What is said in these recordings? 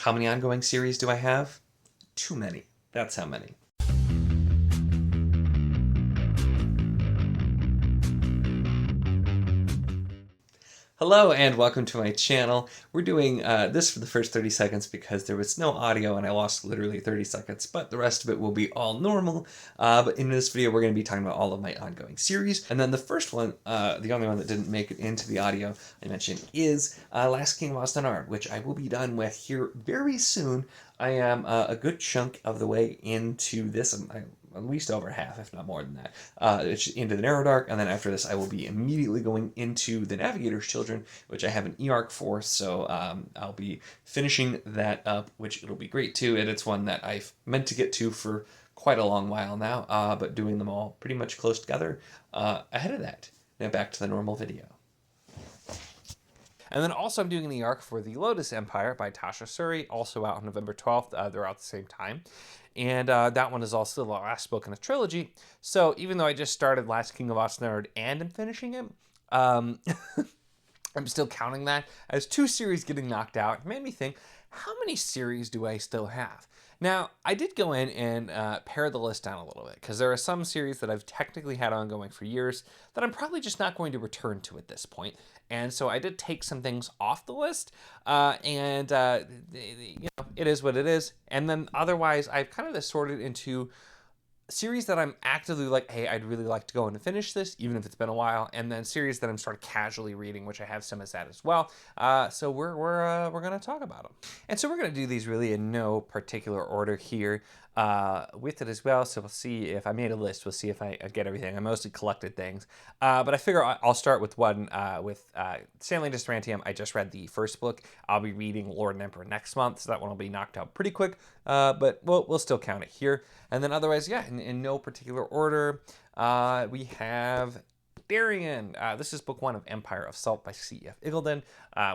How many ongoing series do I have? Too many. That's how many. Hello and welcome to my channel. We're doing this for the first 30 seconds because there was no audio and I lost literally 30 seconds, but the rest of it will be all normal. But in this video, we're going to be talking about all of my ongoing series. And then the first one, the only one that didn't make it into the audio I mentioned, is Last King of Ostenar, which I will be done with here very soon. I am a good chunk of the way into this. At least over half, if not more than that, it's into the Narrow Dark, and then after this I will be immediately going into the Navigator's Children, which I have an e-arc for, so I'll be finishing that up, which it'll be great too, and it's one that I've meant to get to for quite a long while now, but doing them all pretty much close together ahead of that. Now back to the normal video. And then also I'm doing an e-arc for The Lotus Empire by Tasha Suri, also out on November 12th. They're out at the same time. And that one is also the last book in a trilogy. So even though I just started Last King of Ostenar and I'm finishing it, I'm still counting that as two series getting knocked out. It made me think, how many series do I still have? Now, I did go in and pare the list down a little bit because there are some series that I've technically had ongoing for years that I'm probably just not going to return to at this point. And so I did take some things off the list, and you know, it is what it is. And then otherwise, I've kind of sorted into series that I'm actively like, hey, I'd really like to go in and finish this, even if it's been a while, and then series that I'm sort of casually reading, which I have some as that as well. So we're gonna talk about them, and so we're gonna do these really in no particular order here with it as well. So we'll see if I made a list. We'll see if I get everything. I mostly collected things, but I figure I'll start with one with Stanley Distrantium. I just read the first book. I'll be reading Lord and Emperor next month, so that one will be knocked out pretty quick. But we'll still count it here. And then otherwise, yeah, in no particular order, we have Darien. This is book one of Empire of Salt by C.F. Iggulden,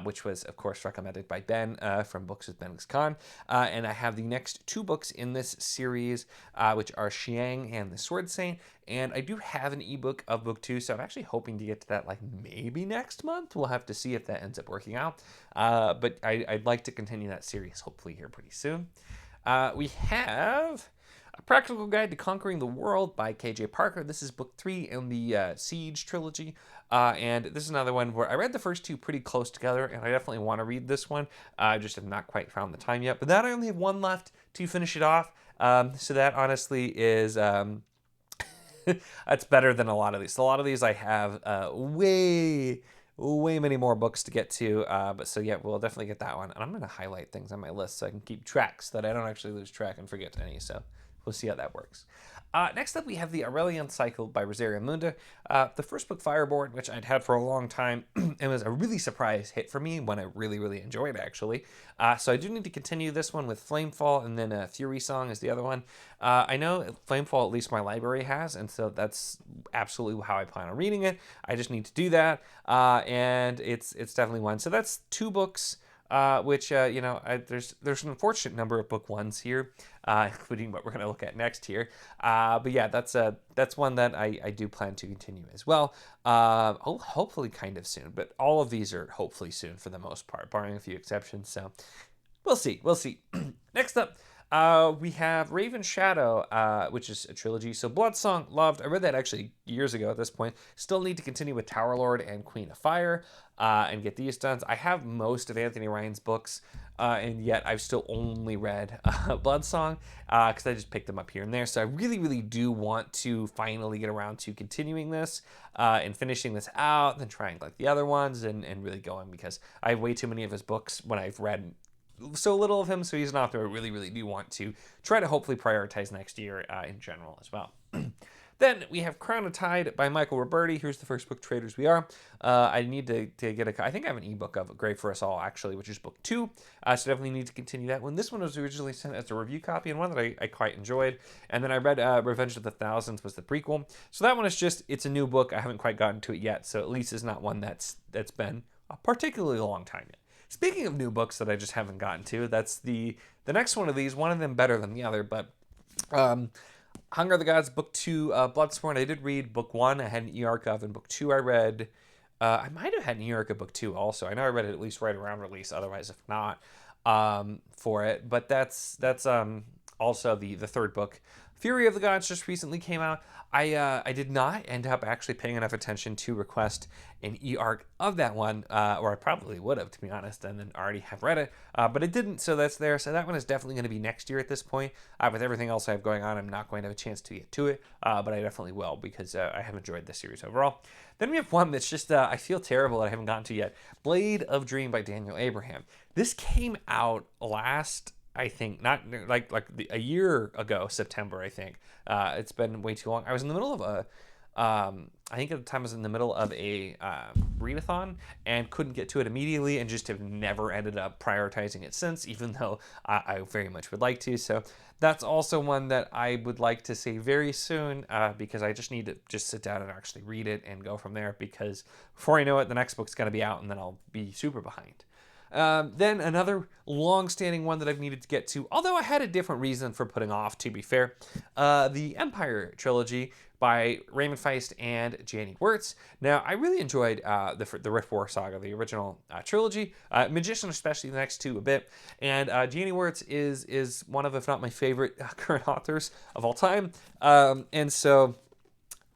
which was, of course, recommended by Ben from Books with Ben Khan. And I have the next two books in this series, which are Xiang and the Sword Saint. And I do have an ebook of book two, so I'm actually hoping to get to that like maybe next month. We'll have to see if that ends up working out. But I'd like to continue that series hopefully here pretty soon. We have A Practical Guide to Conquering the World by K.J. Parker. This is book three in the Siege trilogy. And this is another one where I read the first two pretty close together, and I definitely want to read this one. I just have not quite found the time yet. But that I only have one left to finish it off. So that honestly is that's better than a lot of these. So a lot of these I have way many more books to get to, but so yeah, we'll definitely get that one. And I'm going to highlight things on my list so I can keep track so that I don't actually lose track and forget any, so we'll see how that works. Next up, we have the Aurelian Cycle by Rosaria Munda. The first book, Fireborn, which I'd had for a long time, and was a really surprise hit for me, one I really enjoyed, actually. So I do need to continue this one with Flamefall, and then Fury Song is the other one. I know Flamefall, at least my library has, and so that's absolutely how I plan on reading it. I just need to do that, and it's definitely one. So that's two books. Which, you know, there's an unfortunate number of book ones here, including what we're going to look at next here. But yeah, that's one that I do plan to continue as well. Hopefully kind of soon, but all of these are hopefully soon for the most part, barring a few exceptions. So we'll see. Next up, we have Raven Shadow, which is a trilogy. So Bloodsong, loved. I read that actually years ago at this point. Still need to continue with Tower Lord and Queen of Fire and get these done. I have most of Anthony Ryan's books, and yet I've still only read Bloodsong because I just picked them up here and there. So I really do want to finally get around to continuing this and finishing this out, and then trying like the other ones and really going, because I have way too many of his books when I've read so little of him, so he's an author I really do want to try to hopefully prioritize next year in general as well. Then we have Crown of Tide by Michael Roberti. Here's the first book, Traders We Are. I need to get I think I have an ebook of Grey for Us All, actually, which is book two. So definitely need to continue that one. This one was originally sent as a review copy, and one that I quite enjoyed. And then I read Revenge of the Thousands was the prequel. So that one is just, it's a new book. I haven't quite gotten to it yet, so at least it's not one that's been a particularly long time yet. Speaking of new books that I just haven't gotten to, that's the next one of these, one of them better than the other, but Hunger of the Gods, book two, Bloodsworn. I did read book one. I had an e-arc of, and book two I read. I might have had an e-arc of book two also. I know I read it at least right around release, otherwise if not. for it. But that's also the third book. Fury of the Gods just recently came out. I did not end up actually paying enough attention to request an e-arc of that one, or I probably would have, to be honest, and then already have read it, but it didn't, so that's there. So that one is definitely going to be next year at this point. With everything else I have going on, I'm not going to have a chance to get to it, but I definitely will, because I have enjoyed this series overall. Then we have one that's just, I feel terrible that I haven't gotten to yet. Blade of Dream by Daniel Abraham. This came out last, I think, not like a year ago, September, I think. It's been way too long. I was in the middle of I think at the time I was in the middle of a readathon and couldn't get to it immediately, and just have never ended up prioritizing it since, even though I very much would like to. So that's also one that I would like to see very soon, because I just need to just sit down and actually read it and go from there, because before I know it, the next book's going to be out, and then I'll be super behind. Then another long-standing one that I've needed to get to, although I had a different reason for putting off, to be fair, the Empire trilogy by Raymond Feist and Janie Wirtz. Now, I really enjoyed the Rift War saga, the original trilogy, Magician especially, the next two a bit, and Janie Wirtz is one of, if not my favorite, current authors of all time, and so...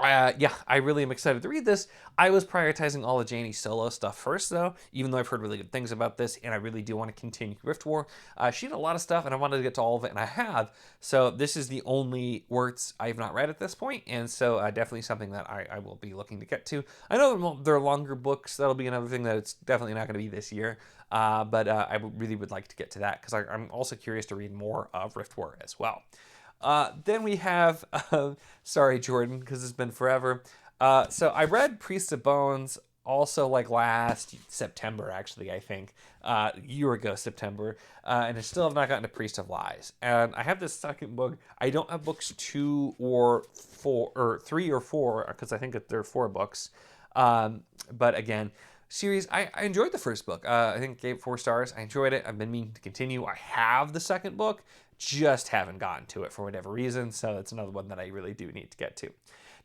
yeah, I really am excited to read this. I was prioritizing all of Janie's solo stuff first, though, even though I've heard really good things about this, and I really do want to continue Rift War. She had a lot of stuff, and I wanted to get to all of it, and I have. So this is the only Wirtz I have not read at this point, and so definitely something that I will be looking to get to. I know there are longer books. That'll be another thing that it's definitely not going to be this year, but I really would like to get to that, because I'm also curious to read more of Rift War as well. Then we have, sorry, Jordan, because it's been forever. So I read Priest of Bones also like last September, actually, I think, a year ago, September, and I still have not gotten to Priest of Lies. And I have this second book. I don't have books 2 or 4, or 3 or 4, because I think that there are 4 books. But again, series, I enjoyed the first book. I think it gave 4 stars. I enjoyed it. I've been meaning to continue. I have the second book, just haven't gotten to it for whatever reason, so it's another one that I really do need to get to.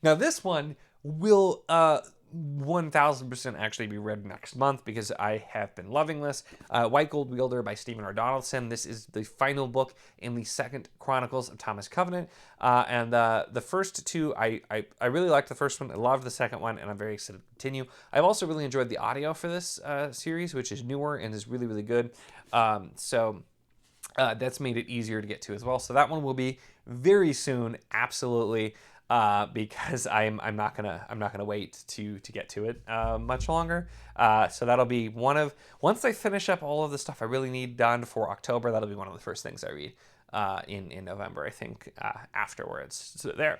Now this one will 1000% actually be read next month, because I have been loving this. White Gold Wielder by Stephen R. Donaldson. This is the final book in the second Chronicles of Thomas Covenant, and the first two, I really liked the first one. I loved the second one, and I'm very excited to continue. I've also really enjoyed the audio for this series, which is newer and is really, really good. That's made it easier to get to as well. So that one will be very soon, absolutely, because I'm not gonna wait to get to it much longer. So that'll be once I finish up all of the stuff I really need done for October, that'll be one of the first things I read in November, I think, afterwards. So there.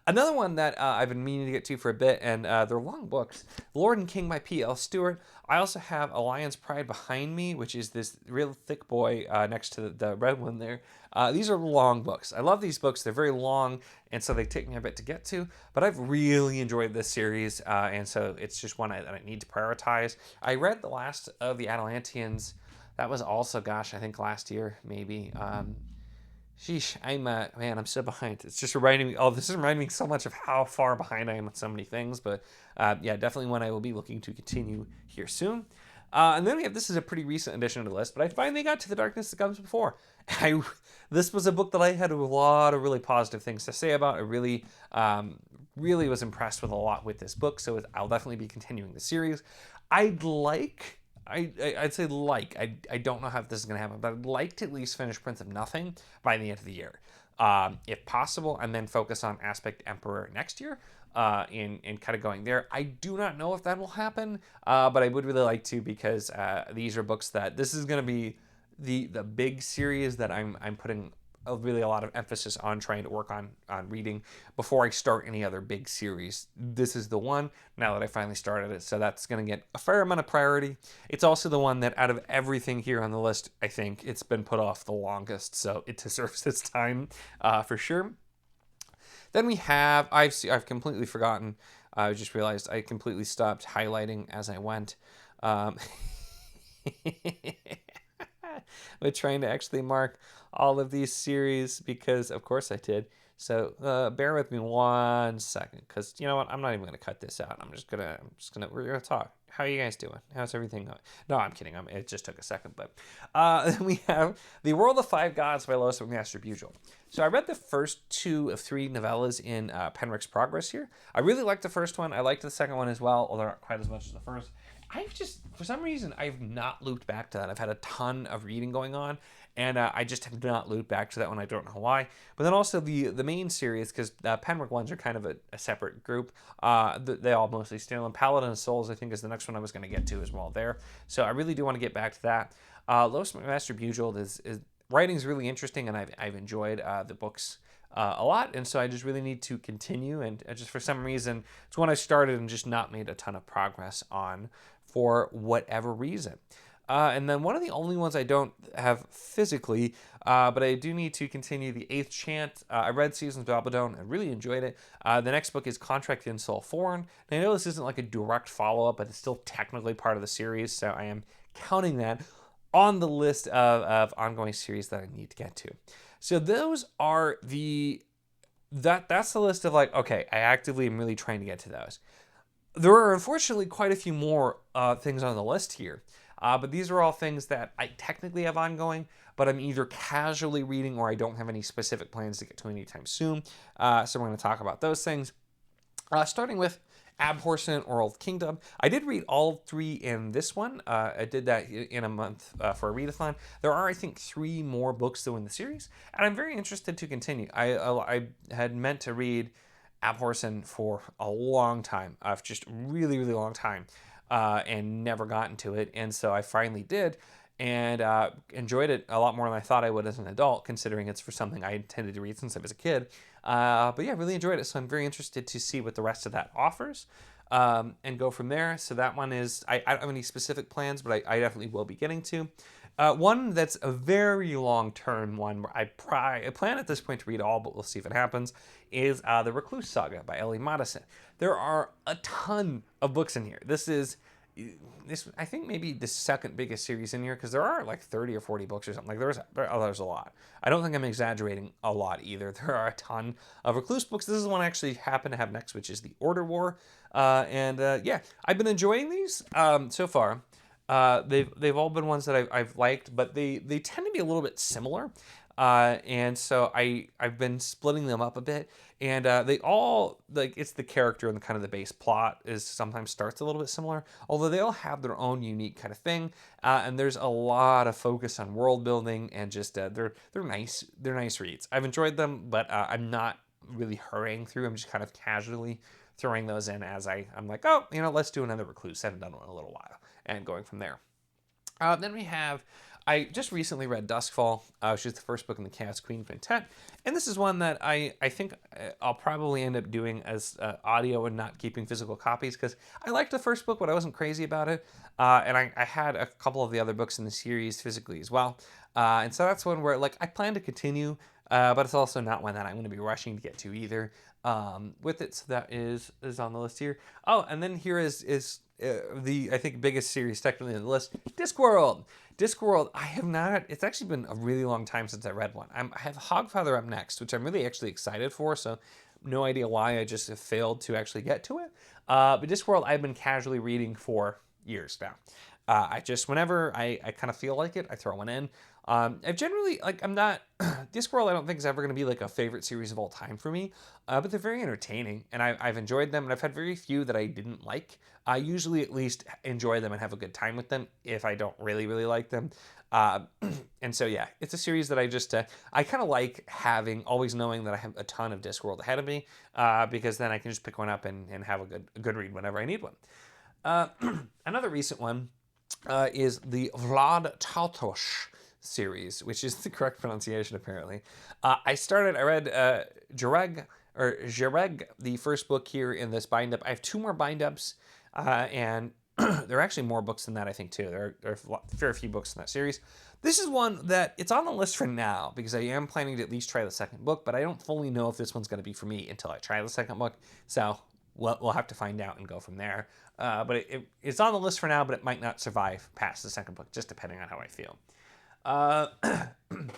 Another one that I've been meaning to get to for a bit, and they're long books, Lord and King by P.L. Stewart. I also have A Lion's Pride behind me, which is this real thick boy next to the red one there. These are long books. I love these books. They're very long, and so they take me a bit to get to, but I've really enjoyed this series, and so it's just one that I need to prioritize. I read the last of the Atalanteans. That was also, gosh, I think last year, maybe. Sheesh, man, I'm so behind. It's just reminding me, this is reminding me so much of how far behind I am with so many things, but yeah, definitely one I will be looking to continue here soon. And then we have, this is a pretty recent addition to the list, but I finally got to The Darkness That Comes Before. This was a book that I had a lot of really positive things to say about. I really was impressed with a lot with this book, so I'll definitely be continuing the series. I'd say I don't know how this is going to happen, but I'd like to at least finish Prince of Nothing by the end of the year, if possible, and then focus on Aspect Emperor next year, in kind of going there. I do not know if that will happen, but I would really like to, because these are books that, this is going to be the big series that I'm putting really a lot of emphasis on trying to work on reading before I start any other big series. This is the one, now that I finally started it, so that's going to get a fair amount of priority. It's also the one that, out of everything here on the list, I think it's been put off the longest, so it deserves its time for sure. Then we have, I've completely forgotten, I just realized I completely stopped highlighting as I went. But trying to actually mark all of these series, because of course I did. So bear with me 1 second, because you know what, I'm not even gonna cut this out. We're gonna talk. How are you guys doing? How's everything going? No, I'm kidding. It just took a second. But then we have The World of Five Gods by Lois McMaster Bujold. So I read the first 2 of 3 novellas in Penrick's Progress here. I really liked the first one. I liked the second one as well, although not quite as much as the first. I've just, for some reason, I've not looped back to that. I've had a ton of reading going on, and I just have not looped back to that one. I don't know why. But then also the main series, because Penrick ones are kind of a separate group. They all mostly stand on Paladin of Souls, I think, is the next one I was going to get to as well there. So I really do want to get back to that. Lois McMaster Bujold is writing's really interesting, and I've enjoyed the books a lot, and so I just really need to continue, and just for some reason, it's one I started and just not made a ton of progress on for whatever reason. And then one of the only ones I don't have physically, but I do need to continue, The Eighth Chant. I read Seasons of Abaddon. I really enjoyed it. The next book is Contract in Soul Foreign. And I know this isn't like a direct follow-up, but it's still technically part of the series, so I am counting that on the list of ongoing series that I need to get to. So those are that's the list of like, okay, I actively am really trying to get to those. There are unfortunately quite a few more things on the list here. But these are all things that I technically have ongoing, but I'm either casually reading or I don't have any specific plans to get to anytime soon. So we're going to talk about those things. Starting with Abhorsen or Old Kingdom. I did read all 3 in this one. I did that in a month for a readathon. There are, I think, 3 more books though in the series, and I'm very interested to continue. I had meant to read Abhorsen for a long time, just really, really long time, and never gotten to it. And so I finally did, and enjoyed it a lot more than I thought I would as an adult, considering it's for something I intended to read since I was a kid. But yeah, really enjoyed it. So I'm very interested to see what the rest of that offers, and go from there. So that one is, I don't have any specific plans, but I definitely will be getting to. One that's a very long-term one, where I plan at this point to read all, but we'll see if it happens, is The Recluse Saga by Ellie Madison. There are a ton of books in here. This, I think, maybe the second biggest series in here, because there are like 30 or 40 books or something. Like there's a lot. I don't think I'm exaggerating a lot either. There are a ton of Recluse books. This is the one I actually happen to have next, which is The Order War. Yeah, I've been enjoying these so far. They've all been ones that I've liked, but they tend to be a little bit similar. And so I've been splitting them up a bit, and they all, like, it's the character and the kind of the base plot is sometimes starts a little bit similar, although they all have their own unique kind of thing. And there's a lot of focus on world building, and just they're nice reads. I've enjoyed them, but I'm not really hurrying through. I'm just kind of casually throwing those in as I'm like, oh, let's do another Recluse. I haven't done one in a little while, and going from there. Then we have, I just recently read Duskfall, which is the first book in the Chaos Queen Quintet, and this is one that I think I'll probably end up doing as audio and not keeping physical copies, because I liked the first book, but I wasn't crazy about it, and I had a couple of the other books in the series physically as well, and so that's one where, like, I plan to continue, but it's also not one that I'm going to be rushing to get to either with it, so that is on the list here. Oh, and then here is the, I think, biggest series technically on the list, Discworld. Discworld, I have not, it's actually been a really long time since I read one. I have Hogfather up next, which I'm really actually excited for, so no idea why I just have failed to actually get to it. But Discworld, I've been casually reading for years now. I just, whenever I kind of feel like it, I throw one in. I've generally, like, I'm not, Discworld I don't think is ever going to be like a favorite series of all time for me, but they're very entertaining, and I've enjoyed them, and I've had very few that I didn't like. I usually at least enjoy them and have a good time with them if I don't really, really like them. And so, yeah, it's a series that I just, I kind of like always knowing that I have a ton of Discworld ahead of me, because then I can just pick one up and have a good read whenever I need one. Another recent one is the Vlad Tautosh series, which is the correct pronunciation apparently. I read Jereg, the first book here in this bind-up. I have 2 more bind-ups, and there are actually more books than that, I think, too. There are a fair few books in that series. This is one that, it's on the list for now, because I am planning to at least try the second book, but I don't fully know if this one's going to be for me until I try the second book, so we'll have to find out and go from there. But it's on the list for now, but it might not survive past the second book, just depending on how I feel. And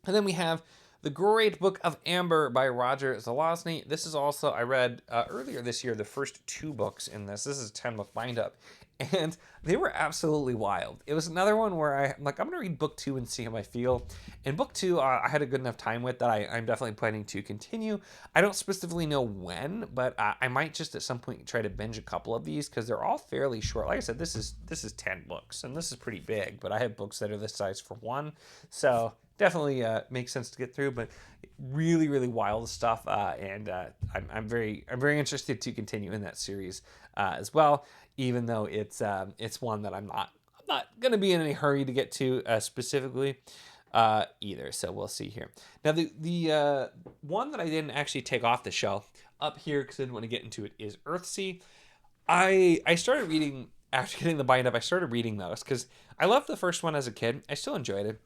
then we have The Great Book of Amber by Roger Zelazny. This is also, I read earlier this year, the first 2 books in this. This is a 10-book bind-up. And they were absolutely wild. It was another one where I'm like, I'm going to read book 2 and see how I feel. And book 2, I had a good enough time with that I'm definitely planning to continue. I don't specifically know when, but I might just at some point try to binge a couple of these because they're all fairly short. Like I said, this is 10 books, and this is pretty big, but I have books that are this size for one. So definitely makes sense to get through, but really, really wild stuff. And I'm very interested to continue in that series as well, even though it's one that I'm not going to be in any hurry to get to specifically either. So we'll see here. Now the one that I didn't actually take off the shelf up here because I didn't want to get into it is Earthsea. I started reading after getting the bind up. I started reading those because I loved the first one as a kid. I still enjoyed it,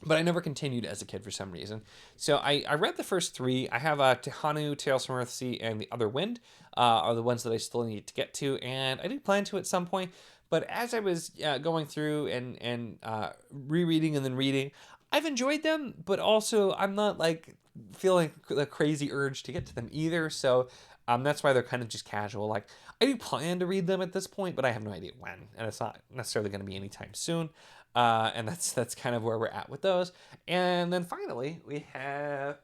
but I never continued as a kid for some reason. So I read the first 3. I have Tehanu, Tales from Earthsea, and The Other Wind are the ones that I still need to get to, and I do plan to at some point. But as I was going through and rereading and then reading, I've enjoyed them, but also I'm not like feeling a crazy urge to get to them either. So that's why they're kind of just casual. Like I do plan to read them at this point, but I have no idea when, and it's not necessarily going to be anytime soon. And that's kind of where we're at with those. And then finally, we have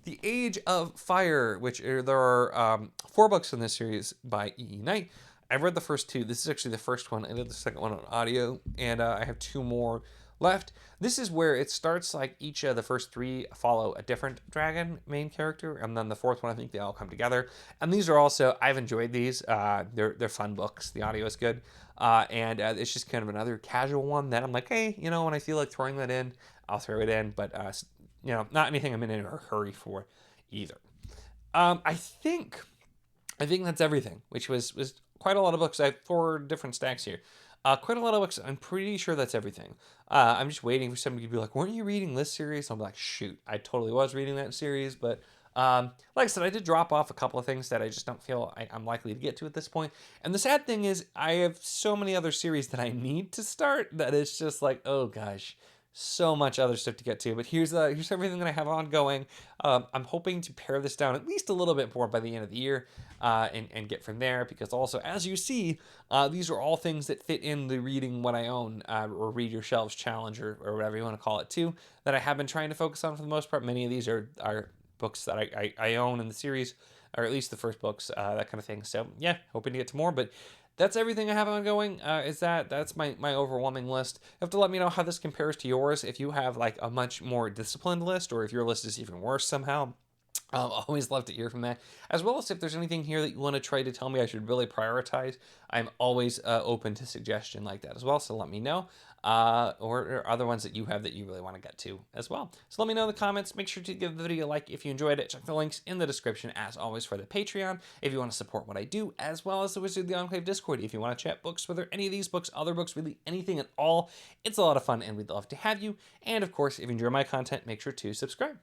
The Age of Fire, which there are 4 books in this series by E.E. Knight. I've read the first 2. This is actually the first one. I did the second one on audio, and I have 2 more left. This is where it starts like each of the first 3 follow a different dragon main character, and then the 4th one, I think they all come together. And these are also, I've enjoyed these. They're fun books. The audio is good. And it's just kind of another casual one that I'm like, hey, when I feel like throwing that in, I'll throw it in. But, not anything I'm in a hurry for either. I think that's everything, which was quite a lot of books. I have 4 different stacks here. Quite a lot of books. I'm pretty sure that's everything. I'm just waiting for somebody to be like, weren't you reading this series? I'm like, shoot, I totally was reading that series. But like I said, I did drop off a couple of things that I just don't feel I'm likely to get to at this point. And the sad thing is I have so many other series that I need to start that it's just like, oh gosh, so much other stuff to get to. But here's everything that I have ongoing. I'm hoping to pare this down at least a little bit more by the end of the year and get from there, because also, as you see, these are all things that fit in the reading what I own or read your shelves challenge or whatever you want to call it too, that I have been trying to focus on for the most part. Many of these are books that I own in the series, or at least the first books, that kind of thing. So yeah, hoping to get to more, but that's everything I have ongoing. That's my overwhelming list. You have to let me know how this compares to yours. If you have like a much more disciplined list, or if your list is even worse somehow. I'll always love to hear from that, as well as if there's anything here that you want to try to tell me I should really prioritize. I'm always open to suggestion like that as well, so let me know. Or other ones that you have that you really want to get to as well. So let me know in the comments. Make sure to give the video a like if you enjoyed it. Check the links in the description, as always, for the Patreon if you want to support what I do, as well as the Wizard of the Enclave Discord if you want to chat books, whether any of these books, other books, really anything at all. It's a lot of fun, and we'd love to have you. And of course, if you enjoy my content, make sure to subscribe.